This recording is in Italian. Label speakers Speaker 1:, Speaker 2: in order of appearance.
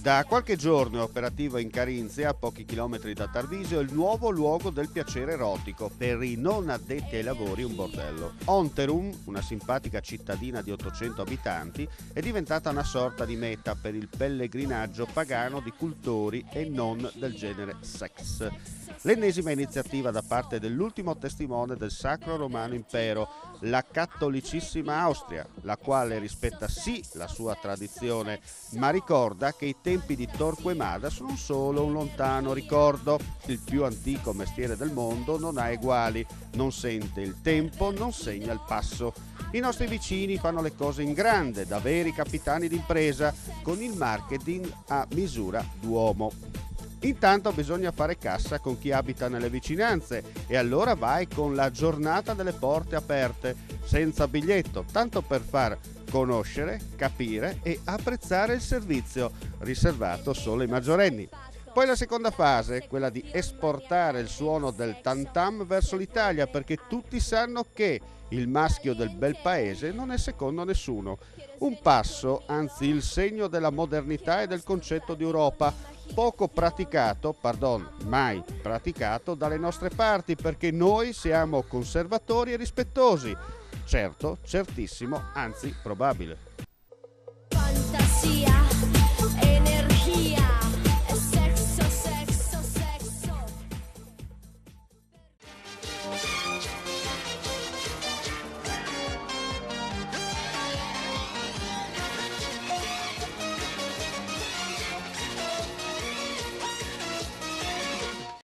Speaker 1: Da qualche giorno è operativo in Carinzia, a pochi chilometri da Tarvisio, il nuovo luogo del piacere erotico, per i non addetti ai lavori un bordello. Onterum, una simpatica cittadina di 800 abitanti, è diventata una sorta di meta per il pellegrinaggio pagano di cultori e non del genere sex. L'ennesima iniziativa da parte dell'ultimo testimone del Sacro Romano Impero, la Cattolicissima Austria, la quale rispetta sì la sua tradizione, ma ricorda che i tempi di Torquemada sono solo un lontano ricordo. Il più antico mestiere del mondo non ha eguali, non sente il tempo, non segna il passo. I nostri vicini fanno le cose in grande, da veri capitani d'impresa, con il marketing a misura d'uomo. Intanto bisogna fare cassa con chi abita nelle vicinanze e allora vai con la giornata delle porte aperte, senza biglietto, tanto per far conoscere, capire e apprezzare il servizio, riservato solo ai maggiorenni. Poi la seconda fase, quella di esportare il suono del tam tam verso l'Italia, perché tutti sanno che il maschio del bel paese non è secondo nessuno. Un passo, anzi il segno della modernità e del concetto di Europa, poco praticato, mai praticato dalle nostre parti, perché noi siamo conservatori e rispettosi. Certo, certissimo, anzi probabile.
Speaker 2: Fantasia.